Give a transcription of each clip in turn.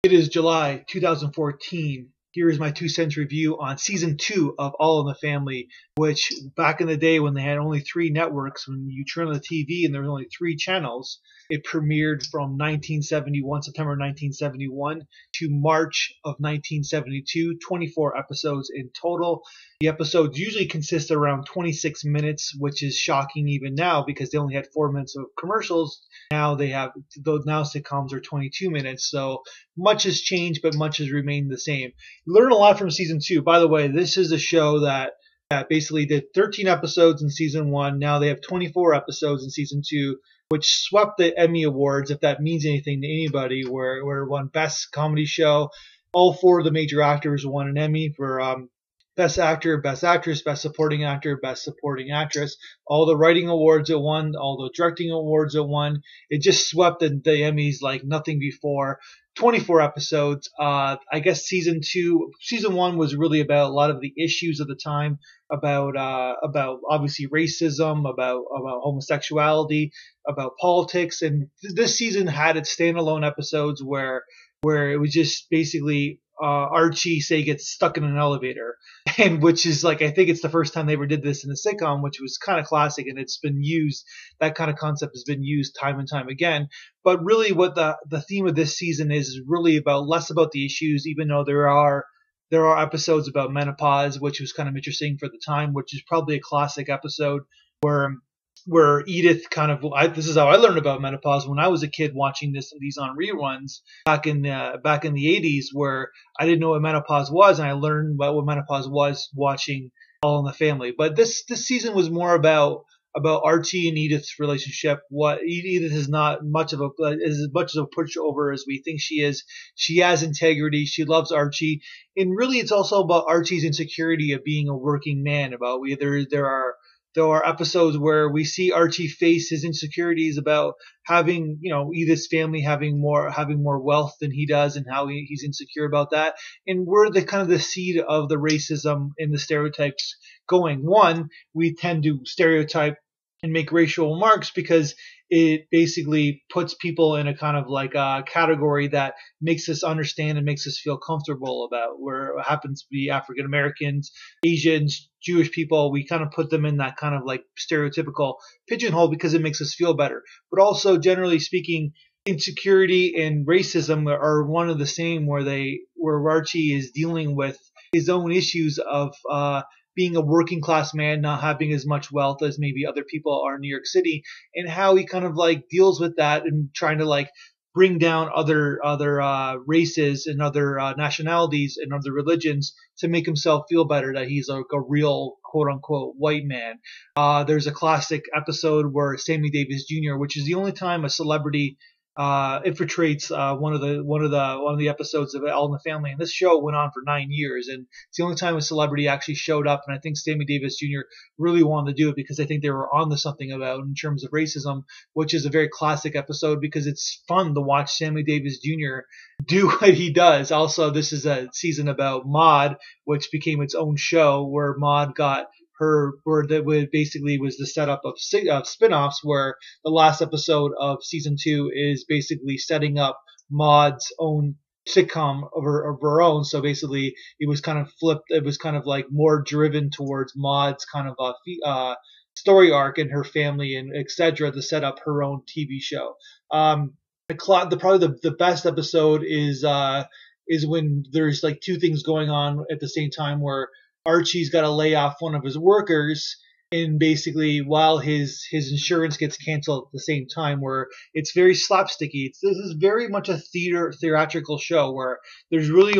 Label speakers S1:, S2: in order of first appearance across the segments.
S1: It is July 2014. Here is my 2 cents review on season 2 of All in the Family, which back in the day when they had only 3 networks, when you turn on the TV and there were only 3 channels, it premiered from 1971, September 1971 to March of 1972, 24 episodes in total. The episodes usually consist around 26 minutes, which is shocking even now because they only had 4 minutes of commercials. Now sitcoms are 22 minutes, so much has changed, but much has remained the same. You learn a lot from season 2. By the way, this is a show that basically did 13 episodes in season 1. Now they have 24 episodes in season 2, which swept the Emmy Awards, if that means anything to anybody, where it won Best Comedy Show. All 4 of the major actors won an Emmy for Best Actor, Best Actress, Best Supporting Actor, Best Supporting Actress. All the writing awards it won, all the directing awards it won. It just swept the Emmys like nothing before. 24 episodes. I guess season 1 was really about a lot of the issues of the time, about obviously racism, about homosexuality, about politics, and this season had its standalone episodes where it was just basically Archie gets stuck in an elevator, and which is like I think it's the first time they ever did this in a sitcom, which was kind of classic, and it's been used. That kind of concept has been used time and time again. But really, what the theme of this season is really about less about the issues, even though there are episodes about menopause, which was kind of interesting for the time, which is probably a classic episode where Edith this is how I learned about menopause when I was a kid watching these on reruns back in the 80s, where I didn't know what menopause was, and I learned about what menopause was watching All in the Family. But this season was more about Archie and Edith's relationship. What Edith is not as much of a pushover as we think she is. She has integrity. She loves Archie, and really it's also about Archie's insecurity of being a working man. There are episodes where we see Archie face his insecurities about having, Edith's family having more wealth than he does, and how he's insecure about that. And we're the seed of the racism and the stereotypes going. One, we tend to stereotype and make racial remarks because it basically puts people in a kind of like a category that makes us understand and makes us feel comfortable about, where it happens to be African Americans, Asians, Jewish people. We kind of put them in that kind of like stereotypical pigeonhole because it makes us feel better. But also, generally speaking, insecurity and racism are one of the same, where Archie is dealing with his own issues of being a working class man, not having as much wealth as maybe other people are in New York City, and how he kind of like deals with that and trying to like bring down other races and other nationalities and other religions to make himself feel better that he's like a real quote unquote white man. There's a classic episode where Sammy Davis Jr., which is the only time a celebrity infiltrates one of the episodes of All in the Family, and this show went on for 9 years, and it's the only time a celebrity actually showed up. And I think Sammy Davis Jr. really wanted to do it because I think they were on to something about in terms of racism, which is a very classic episode because it's fun to watch Sammy Davis Jr. do what he does. Also, this is a season about Maude, which became its own show, where Maude got that basically was the setup of spin-offs, where the last episode of season 2 is basically setting up Maude's own sitcom of her own. So basically it was kind of flipped. It was kind of like more driven towards Maude's kind of story arc and her family and etc. to set up her own TV show. Probably the best episode is when there's like 2 things going on at the same time, where Archie's got to lay off one of his workers, and basically while his insurance gets canceled at the same time, where it's very slapsticky. This is very much a theatrical show where there's really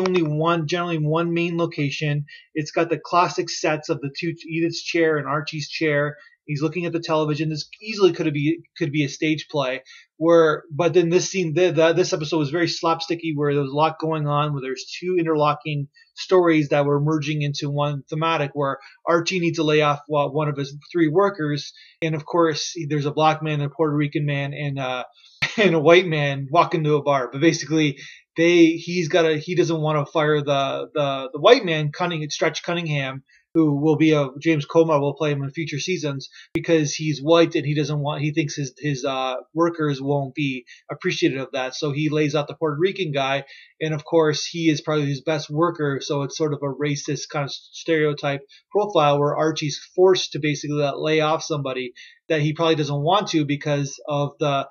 S1: generally one main location. It's got the classic sets of the two, Edith's chair and Archie's chair. He's looking at the television. This easily could be a stage play. But then this episode was very slapsticky, where there was a lot going on, where there's 2 interlocking stories that were merging into one thematic, where Archie needs to lay off one of his 3 workers, and of course there's a black man, a Puerto Rican man, and a white man walk into a bar. But basically he doesn't want to fire the white man, Stretch Cunningham, who will be James Comer will play him in future seasons because he's white and he thinks his workers won't be appreciative of that. So he lays out the Puerto Rican guy, and of course he is probably his best worker. So it's sort of a racist kind of stereotype profile where Archie's forced to basically lay off somebody that he probably doesn't want to because of the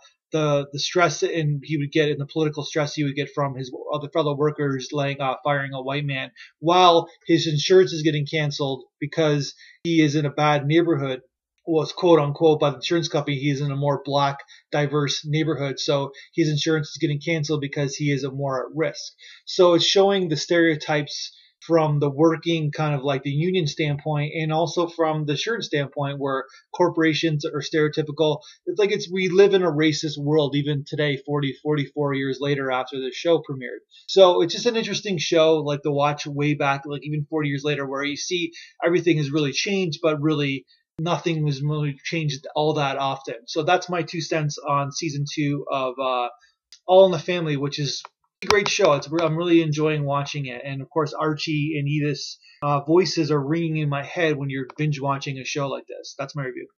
S1: stress and he would get and the political stress he would get from his other fellow workers firing a white man while his insurance is getting canceled because he is in a bad neighborhood. Well, it's quote unquote by the insurance company. He is in a more black, diverse neighborhood, so his insurance is getting canceled because he is more at risk. So it's showing the stereotypes from the working kind of like the union standpoint and also from the insurance standpoint where corporations are stereotypical. It's like we live in a racist world even today, 44 years later after the show premiered. So it's just an interesting show like to watch way back, like even 40 years later where you see everything has really changed, but really nothing was really changed all that often. So that's my 2 cents on season 2 of All in the Family, which is a great show. I'm really enjoying watching it. And of course, Archie and Edith's voices are ringing in my head when you're binge watching a show like this. That's my review.